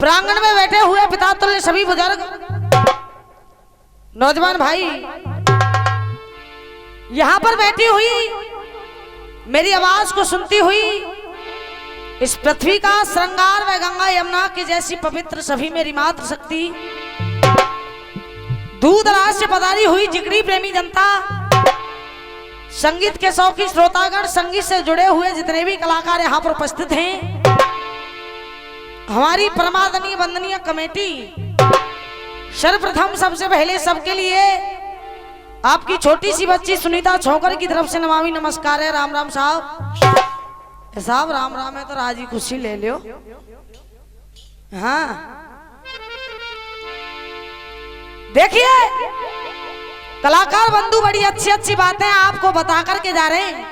प्रांगण में बैठे हुए पिता तुल्य सभी बुजुर्ग नौजवान भाई, यहां पर बैठी हुई मेरी आवाज को सुनती हुई इस पृथ्वी का श्रृंगार व गंगा यमुना की जैसी पवित्र सभी मेरी मातृ शक्ति, दूर दराज से पधारी हुई जिगरी प्रेमी जनता, संगीत के शौकीन श्रोतागण, संगीत से जुड़े हुए जितने भी कलाकार यहाँ पर उपस्थित हैं, हमारी परमादरणीय वंदनीय कमेटी, सर्वप्रथम सबसे पहले सबके लिए आपकी छोटी सी बच्ची सुनीता छोकर की तरफ से नमामि नमस्कार है। राम राम साहब। साहब राम राम है तो राजी खुशी ले लियो। हाँ देखिए कलाकार बंधु बड़ी अच्छी अच्छी बातें आपको बता करके जा रहे हैं।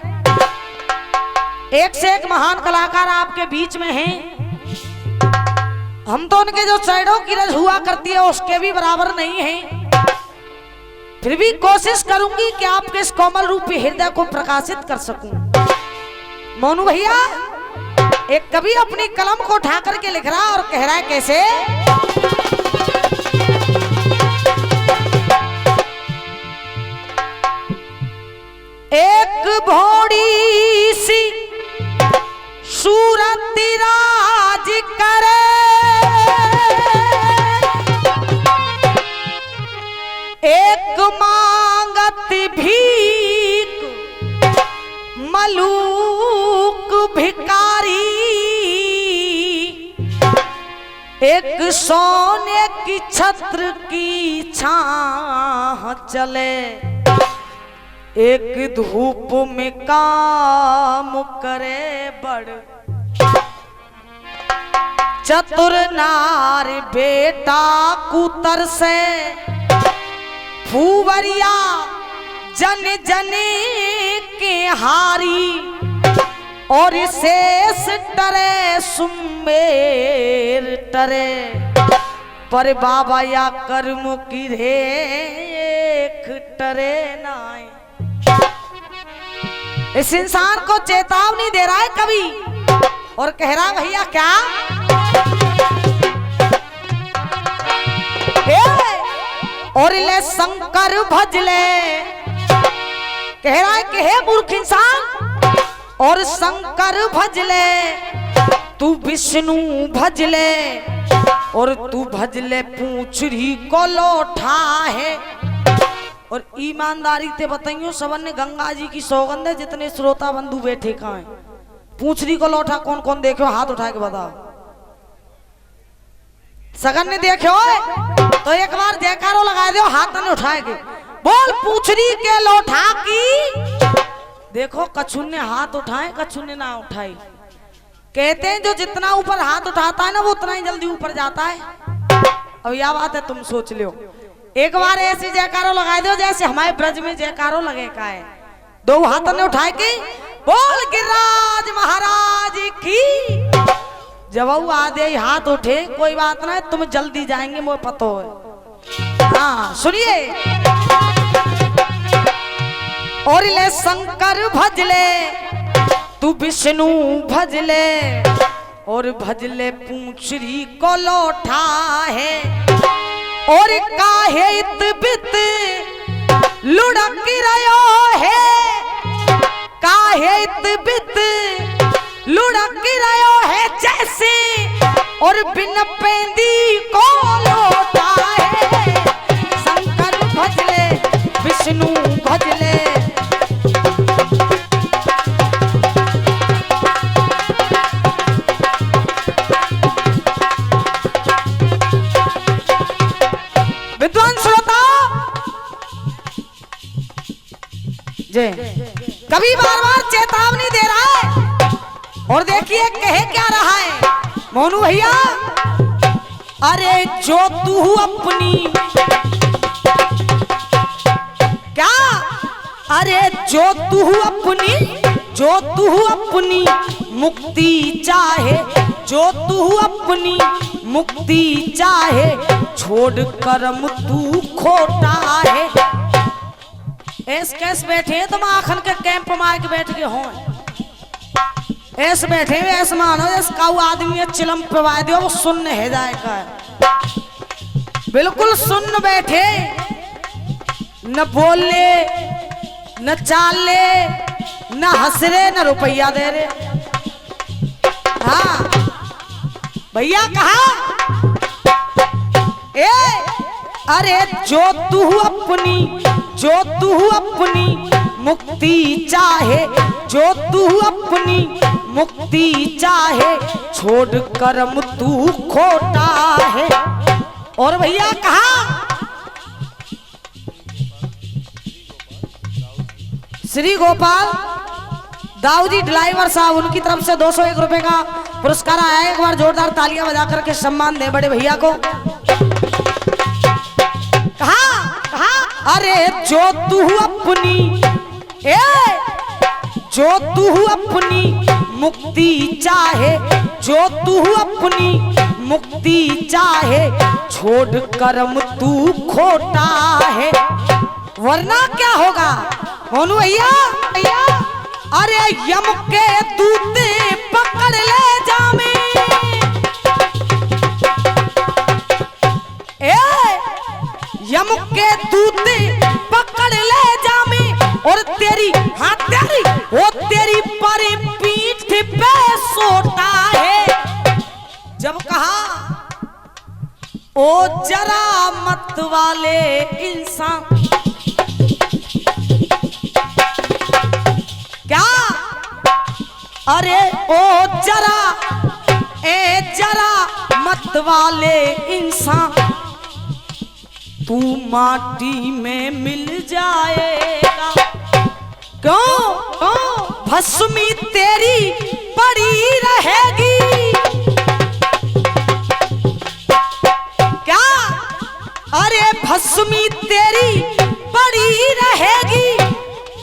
एक से एक महान कलाकार आपके बीच में हैं। हम तो उनके जो चरणों की रज हुआ करती है उसके भी बराबर नहीं है, फिर भी कोशिश करूंगी कि आपके इस कोमल रूपी हृदय को प्रकाशित कर सकूं। मोनू भैया एक कवि अपनी कलम को उठा करके लिख रहा और कह रहा है कैसे, एक भोड़ी सी सूरत राज करे, एक मांगत भीख मलूक भिकारी, एक सोने की छत्र की छाह चले, एक धूप में काम करे बड़ चतुर नार बेटा कुतर से फूवरिया जन जन के हारी, और शेष टरे सुमेर टरे, पर बाबा या कर्म की रेख टरे नाय। इस इंसान को चेतावनी दे रहा है कवि और कह रहा भैया क्या, और ले शंकर भजले, कह रहा है कि हे मूर्ख इंसान, और शंकर भजले तू विष्णु भजले, और तू भजले पूंछरी को लौटा है। और ईमानदारी से बताइयो सबन ने गंगा जी की सौगंध है, जितने श्रोता बंधु बैठे कहाँ हैं, पूंछरी को लौटा कौन कौन देखो हाथ उठा के बताओ। सगन ने देखो तो एक बार जयकारो लगा दो, हाथ ने उठाए के बोल पूंछरी के लौटा की। देखो कछु ने हाथ उठाए कछु ने ना उठाई। कहते हैं जो जितना ऊपर हाथ उठाता है ना वो उतना ही जल्दी ऊपर जाता है। अब यह बात है तुम सोच लो, एक बार ऐसे जयकारो लगा दो जैसे हमारे ब्रज में जयकारो लगे का है। दो हाथों ने उठाए के बोल गिरिराज महाराज की। जब वो आधे हाथ उठे कोई बात ना है, तुम जल्दी जाएंगे मुझे पता है। हाँ सुनिए, और ले शंकर भजले तू विष्णु भजले, और भजले पूंछरी को लौटा है, और काहे इत बित लुढ़क रहो है, काहे इत बित लुढ़क रहो है जैसे, और बिन पेंदी को लौटा है। शंकर भजले विष्णु भजले, विद्वान श्रोता जय कभी बार बार चेतावनी दे रहा है। और देखिए कहे क्या रहा है मोनू भैया, अरे जो तू अपनी क्या, अरे जो तू अपनी मुक्ति चाहे, जो तू अपनी मुक्ति चाहे, छोड़ कर्म तू खोटा है। ऐस कैस बैठे तुम आखन के कैंप में आके बैठ के हो, ऐस बैठे हुए ऐस मानो इसका वो आदमी चिलम पवा दो वो सुन है जाएगा, बिल्कुल सुन बैठे, न बोले न चाले न हंस रहे न रुपया दे रहे। हाँ भैया कहा ए अरे जो तू अपनी मुक्ति चाहे, जो तू अपनी मुक्ति चाहे, छोड़ कर्म तू खोटा है। और भैया कहा श्री गोपाल दाऊदी ड्राइवर साहब उनकी तरफ से 201 रुपए का पुरस्कार आया। एक बार जोरदार तालियां बजा करके सम्मान दे बड़े भैया को। कहा अरे जो तू अपनी मुक्ति चाहे, जो तू अपनी मुक्ति चाहे, छोड़ कर्म तू खोटा है। वरना क्या होगा मोनू भैया? अरे यम के दूते पकड़ ले जामे, यम के दूते पकड़ ले जामे, और तेरी हाँ तेरी वो तेरी पर पीठ पे सोता है। जब कहा ओ जरा मत वाले इंसान, क्या अरे ओ जरा मत वाले इंसान, तू माटी में मिल जाएगा। क्यों भस्मी तेरी पड़ी रहेगी। क्या अरे भस्मी तेरी पड़ी रहेगी,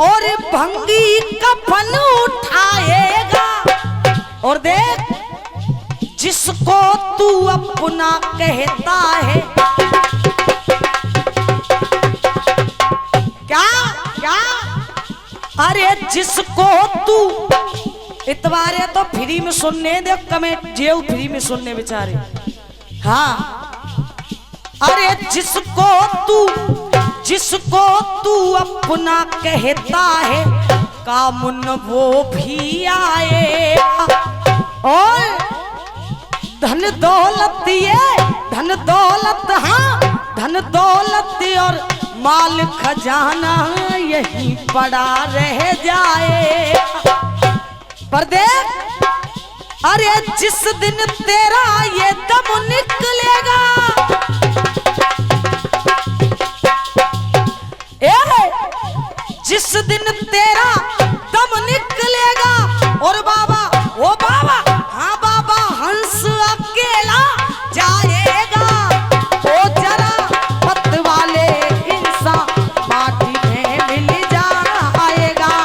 और भंगी कफन उठाएगा। और देख जिसको तू अपना कहता है, क्या अरे जिसको तू इतवारे तो फ्री में सुनने दे, कमेंट जेव फ्री में सुनने बेचारे। हाँ अरे जिसको तू अपना कहता है, कामुन वो भी आएगा। और धन दौलत हाँ धन दौलत और माल खजाना यही पड़ा रह जाएगा। पर देख अरे जिस दिन तेरा ये दम निकलेगा, जिस दिन तेरा दम निकलेगा, और बाबा ओ बाबा हाँ बाबा हंस अकेला जाएगा। ओ जरा मत वाले इंसान माटी में मिल जाएगा।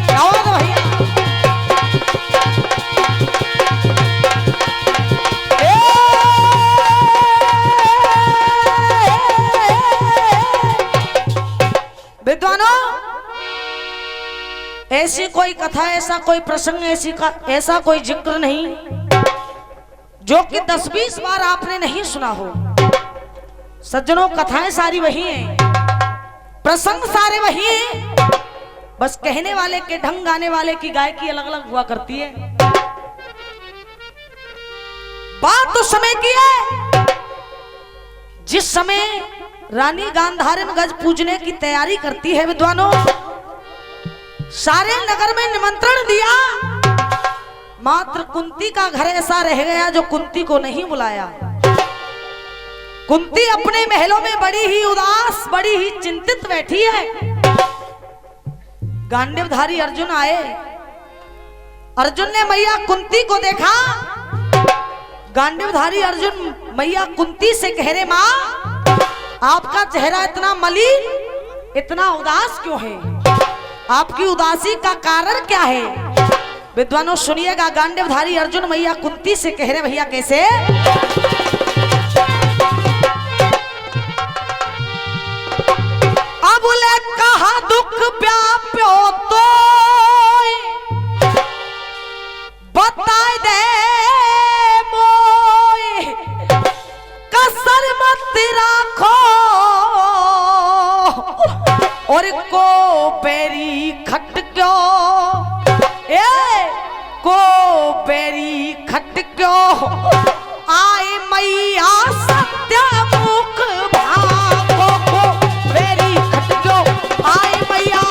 क्या होगा भैया? विद्वानों ऐसी कोई कथा, ऐसा कोई प्रसंग, ऐसा कोई जिक्र नहीं जो कि 10-20 बार आपने नहीं सुना हो। सज्जनों कथाएं सारी वही हैं, प्रसंग सारे वही हैं, बस कहने वाले के ढंग, गाने वाले की गायकी अलग अलग हुआ करती है। बात तो समय की है जिस समय रानी गांधारन गज पूजने की तैयारी करती है। विद्वानों सारे नगर में निमंत्रण दिया, मात्र कुंती का घर ऐसा रह गया जो कुंती को नहीं बुलाया। कुंती अपने महलों में बड़ी ही उदास, बड़ी ही चिंतित बैठी है। गांडीवधारी अर्जुन आए, अर्जुन ने मैया कुंती को देखा। गांडीवधारी अर्जुन मैया कुंती से कह रहे मां आपका चेहरा इतना मलिन, इतना उदास क्यों है? आपकी उदासी का कारण क्या है? विद्वानों सुनिएगा, गांडीवधारी अर्जुन मैया कुंती से कह रहे भैया कैसे? अब ले कहा दुख व्याप्यो तो बेरी खटक्यो ए को बेरी खटक्यो आए मैया सत्य मुख भागो को बेरी खटक्यो आए मैया।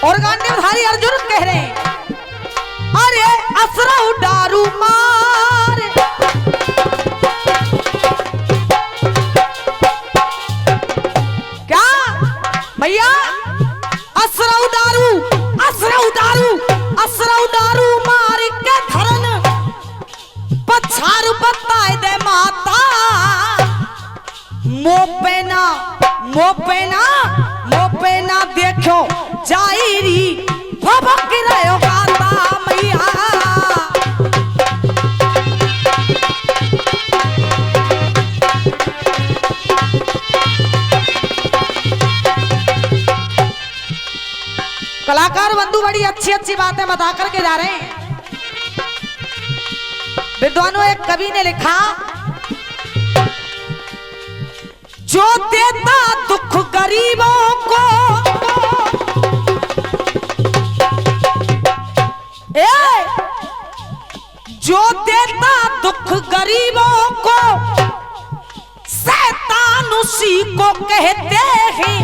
और गांडीवधारी अर्जुन कह रहे हैं अरे असरा उडारू मार क्या भैया असरा उडारू मार के धरन पछार बताए दे माता मोपेना देखो जाईरी भबक रहो गाता मैया। कलाकार बंधु बड़ी अच्छी अच्छी बातें बता करके जा रहे हैं। विद्वानों एक कवि ने लिखा जो देता दुख गरीबों को जो देता दुख गरीबों को शैतान उसी को कहते हैं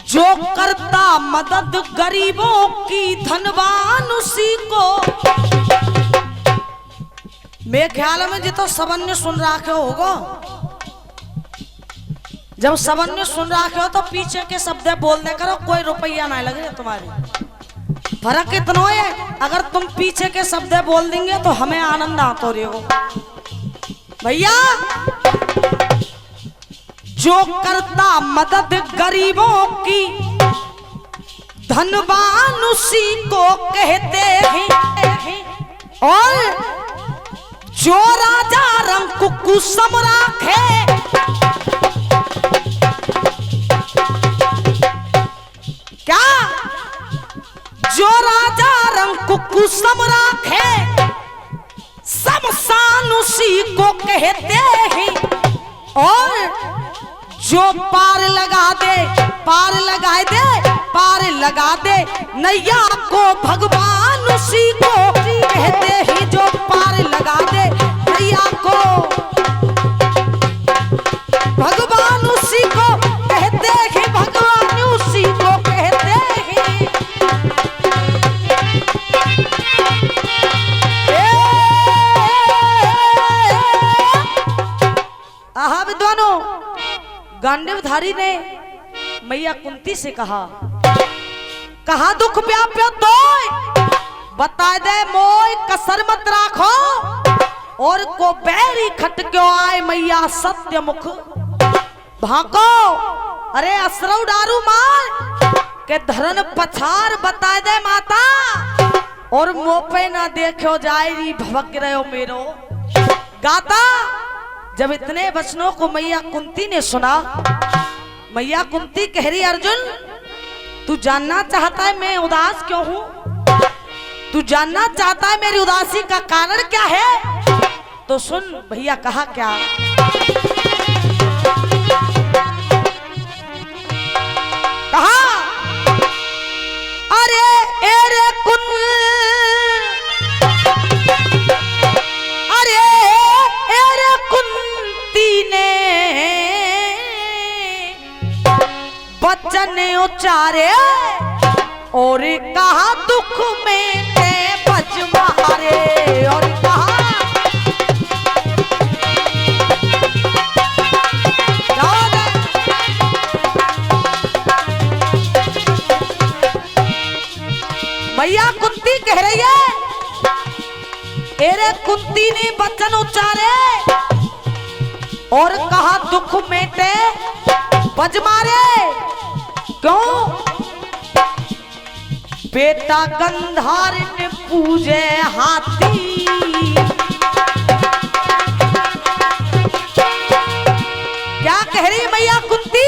जो करता मदद गरीबों की धनवान उसी को। मेरे ख्याल में जी तो सबन ने सुन रखे होगा। जब सबन ने सुन रखे हो तो पीछे के शब्द बोलने करो कोई रुपया ना लगे तुम्हारे। फर्क इतना है अगर तुम पीछे के शब्द बोल देंगे तो हमें आनंद आता हो भैया। जो करता मदद गरीबों की धनवान उसी को कहते हैं और जो राजा रंग कुसुम राखे क्या जो राजा रंग कुसुम राखे शमशान उसी को कहते हैं और जो पार लगा दे नैया को भगवान उसी को कहते हैं। जो पार लगा दे नैया को भगवान उसी को कहते हैं, भगवान उसी को कहते हैं। आहा विद्वानों, गांडीवधारी ने मैया कुंती से कहा दुख व्याप्य तो बता दे मोय कसर मत राखो और को बैरी खटक्यो आए मैया सत्य मुख भाको। अरे असरौ डारू मार के धरन पछार बता दे माता और मोपे ना देखो जायरी भवक रहो मेरो गाता। जब इतने वचनों को मैया कुंती ने सुना, मैया कुंती कह रही अर्जुन तू जानना चाहता है मैं उदास क्यों हूं? तू जानना चाहता है मेरी उदासी का कारण क्या है? तो सुन भैया कहा क्या। कहा अरे एरे कुंती ने बच्चन उचारे और कहा दुख में ते बच मारे और कहा भैया कुंती कह रही है एरे कुंती ने बच्चन उचारे और कहा दुख में ते बच मारे। क्यों? बेटा गंधार ने पूजे हाथी क्या कह रही मैया कुंती?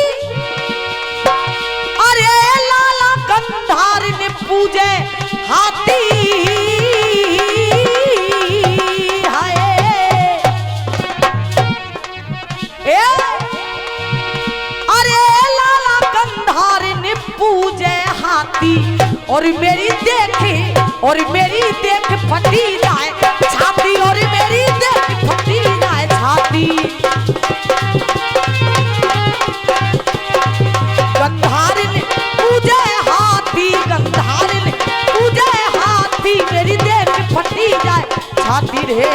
अरे लाला गंधार ने पूजे देख फटी जाए छाती और मेरी देख फटी जाए छाती। गंधारिन पूजे हाथी, गंधारिन पूजे हाथी, मेरी देख फटी जाए छाती रे।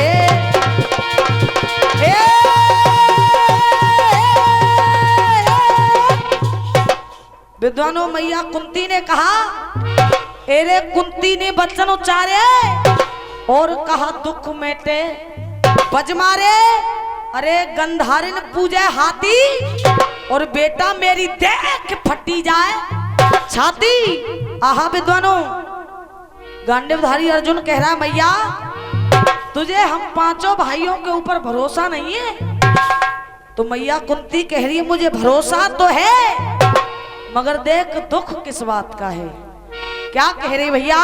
विद्वानों, मैया कुंती ने कहा, एरे कुंती ने वचन उच्चारे और कहा दुख मेटे बज मारे। अरे गंधारिन पूजे हाथी और बेटा मेरी देख फटी जाए छाती। आहा विद्वानों, गांडीवधारी अर्जुन कह रहा, मैया तुझे हम पांचों भाइयों के ऊपर भरोसा नहीं है? तो मैया कुंती कह रही है, मुझे भरोसा तो है, मगर देख दुख किस बात का है। क्या कह रही भैया?